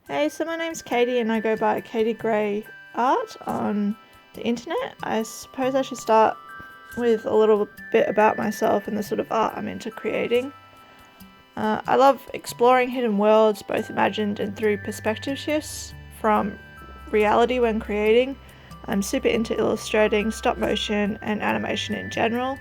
Hey, so my name's Katie and I go by Katie Gray Art on the internet. I suppose I should start with a little bit about myself and the sort of art I'm into creating. I love exploring hidden worlds, both imagined and through perspective shifts from reality when creating. I'm super into illustrating, stop motion, and animation in general.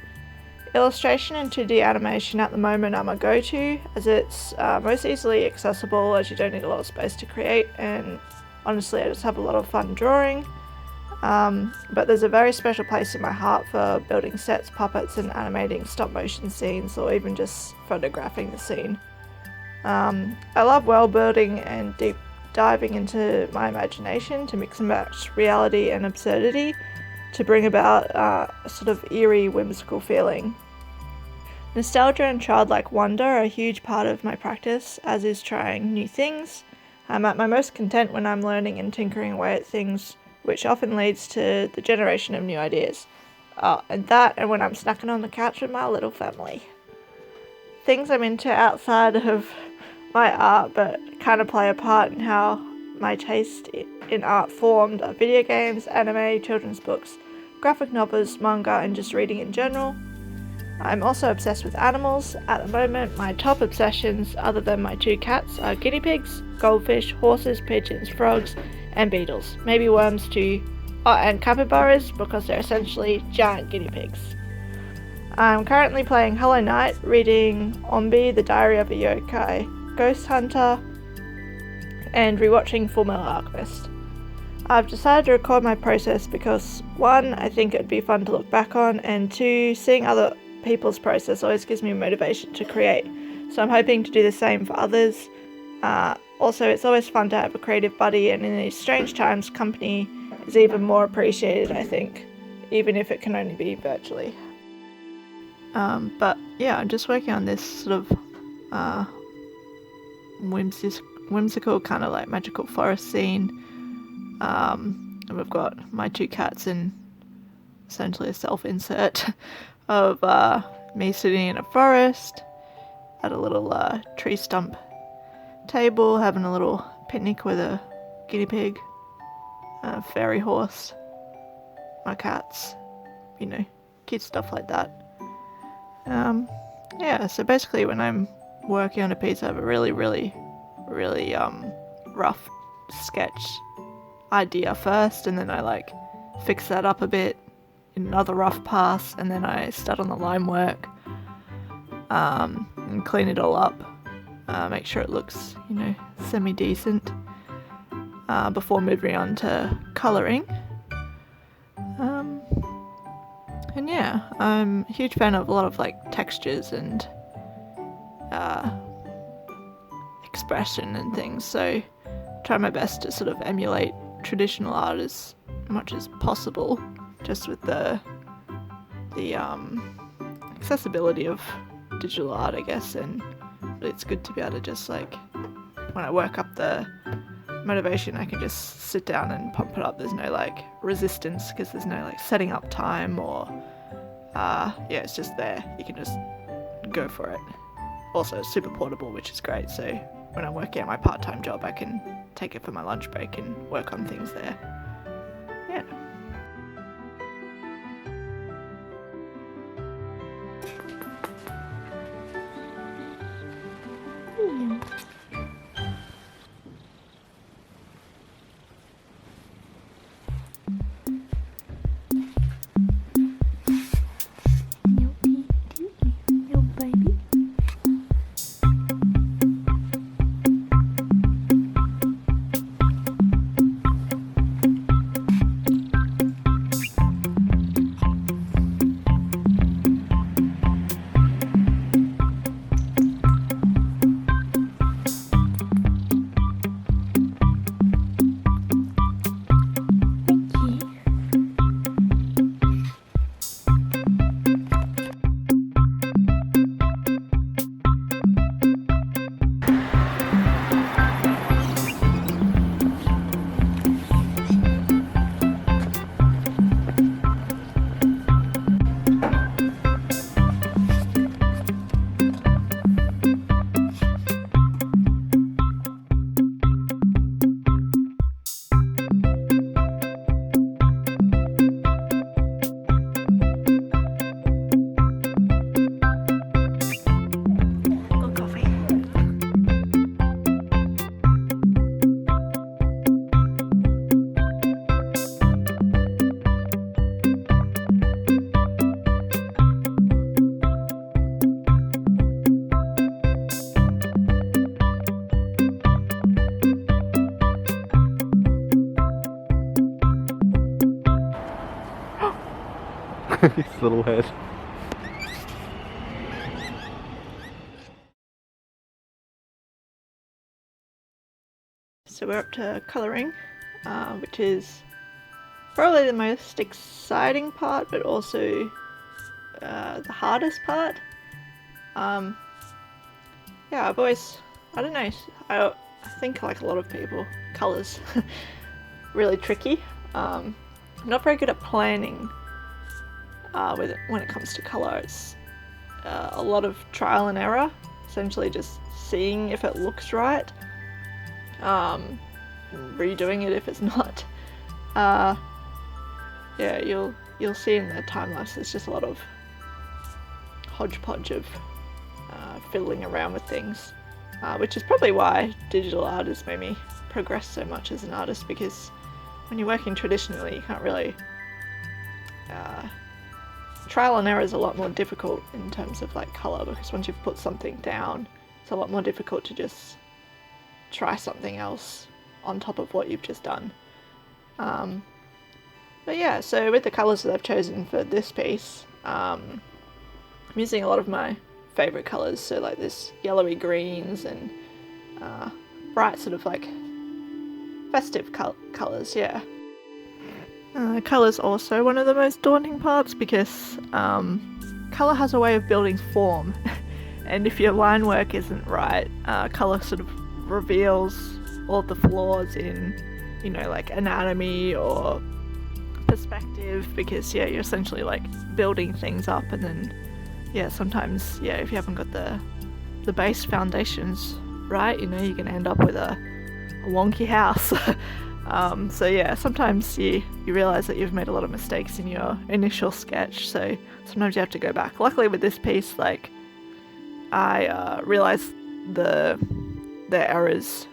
Illustration and 2D animation at the moment are my go-to, as it's most easily accessible, as you don't need a lot of space to create, and honestly I just have a lot of fun drawing. But there's a very special place in my heart for building sets, puppets, and animating stop motion scenes, or even just photographing the scene. I love world building and deep diving into my imagination to mix and match reality and absurdity to bring about a sort of eerie, whimsical feeling. Nostalgia and childlike wonder are a huge part of my practice, as is trying new things. I'm at my most content when I'm learning and tinkering away at things, which often leads to the generation of new ideas. And when I'm snacking on the couch with my little family. Things I'm into outside of my art but kind of play a part in how my taste in art formed are video games, anime, children's books, graphic novels, manga, and just reading in general. I'm also obsessed with animals. At the moment, my top obsessions, other than my 2 cats, are guinea pigs, goldfish, horses, pigeons, frogs, and beetles. Maybe worms too. Oh, and capybaras, because they're essentially giant guinea pigs. I'm currently playing Hollow Knight, reading Ombi, The Diary of a Yokai Ghost Hunter, and rewatching Fullmetal Alchemist. I've decided to record my process because 1, I think it'd be fun to look back on, and 2, seeing other people's process always gives me motivation to create. So I'm hoping to do the same for others. Also, it's always fun to have a creative buddy, and in these strange times, company is even more appreciated, I think, even if it can only be virtually. But yeah, I'm just working on this sort of whimsical kind of like magical forest scene. And we've got my 2 cats and essentially a self-insert of me sitting in a forest at a little tree stump table, having a little picnic with a guinea pig, a fairy horse, my cats, cute stuff like that. Yeah, so basically when I'm working on a piece, I have a really rough sketch idea first, and then I fix that up a bit in another rough pass, and then I start on the line work and clean it all up, make sure it looks semi-decent before moving on to colouring. And yeah, I'm a huge fan of a lot of textures and expression and things, so try my best to sort of emulate traditional art as much as possible, just with the accessibility of digital art, I guess. And it's good to be able to just when I work up the motivation, I can just sit down and pump it up. There's no resistance, because there's no setting up time or it's just there. You can just go for it. Also, it's super portable, which is great, so when I'm working at my part-time job, I can take it for my lunch break and work on things there. Yeah. His little head. So we're up to colouring, which is probably the most exciting part, but also the hardest part. Yeah, I don't know, I think like a lot of people, colours really tricky. I'm not very good at planning with it when it comes to colour. It's a lot of trial and error, essentially just seeing if it looks right, redoing it if it's not. Yeah, you'll see in the time lapse there's just a lot of hodgepodge of fiddling around with things, which is probably why digital art has made me progress so much as an artist, because when you're working traditionally you can't really trial and error is a lot more difficult in terms of like colour, because once you've put something down it's a lot more difficult to just try something else on top of what you've just done. But yeah, so with the colours that I've chosen for this piece, I'm using a lot of my favourite colours, so like this yellowy greens and bright sort of like festive colours, yeah. Colour's also one of the most daunting parts, because colour has a way of building form and if your line work isn't right, colour sort of reveals all the flaws in, you know, like anatomy or perspective, because yeah, you're essentially like building things up, and then yeah, sometimes yeah, if you haven't got the base foundations right, you know, you're gonna end up with a wonky house. So yeah, sometimes you realise that you've made a lot of mistakes in your initial sketch, so sometimes you have to go back. Luckily with this piece, like I realised the errors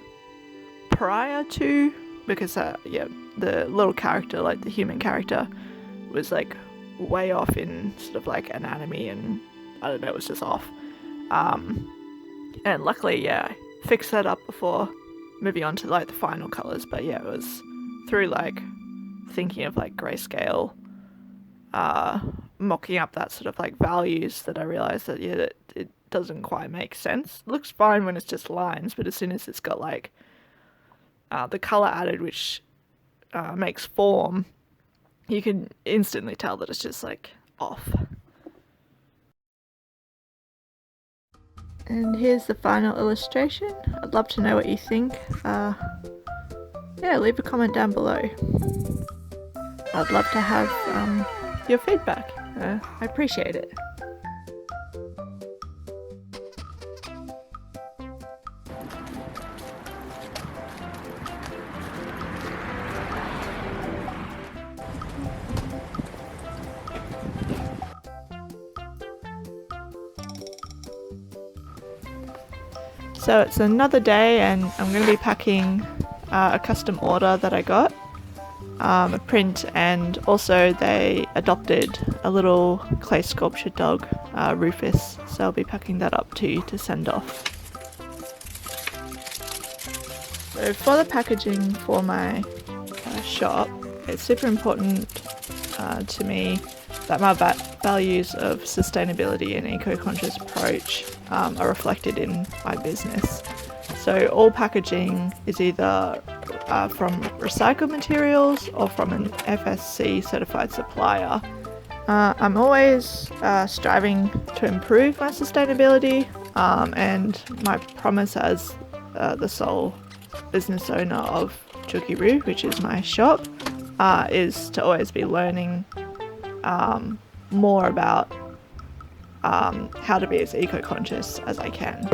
prior to, because yeah, the little character, like the human character, was like way off in sort of like anatomy, and I don't know, it was just off. And luckily, yeah, I fixed that up before moving on to like the final colours. But yeah, it was through like thinking of like grayscale, mocking up that sort of like values, that I realised that yeah, that it doesn't quite make sense. It looks fine when it's just lines, but as soon as it's got like the colour added, which makes form, you can instantly tell that it's just like off. And here's the final illustration. I'd love to know what you think. Yeah, leave a comment down below. I'd love to have your feedback. I appreciate it. So it's another day, and I'm going to be packing a custom order that I got, a print, and also they adopted a little clay sculpture dog, Rufus, so I'll be packing that up too to send off. So for the packaging for my shop, it's super important to me that my values of sustainability and eco-conscious approach are reflected in my business. So all packaging is either from recycled materials or from an FSC certified supplier. I'm always striving to improve my sustainability, and my promise as the sole business owner of Chukiru, which is my shop, is to always be learning more about how to be as eco-conscious as I can.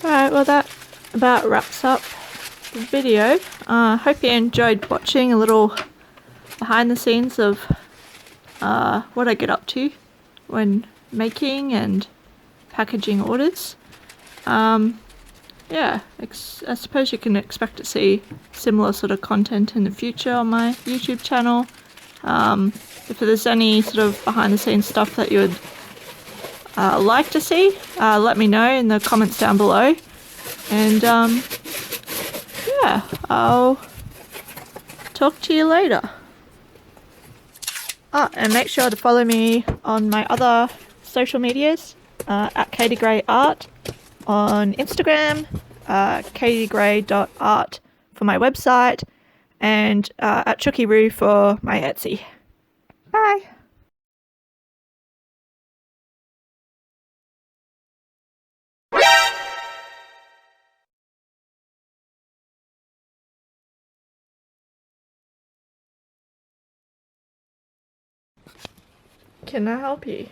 Alright, well that about wraps up the video. Hope you enjoyed watching a little behind the scenes of what I get up to when making and packaging orders. Yeah, I suppose you can expect to see similar sort of content in the future on my YouTube channel. If there's any sort of behind the scenes stuff that you would like to see, let me know in the comments down below. And yeah, I'll talk to you later. And make sure to follow me on my other social medias, at Katie Gray Art on Instagram, katiegray.art for my website, and at Chooky for my Etsy. Bye! Can I help you?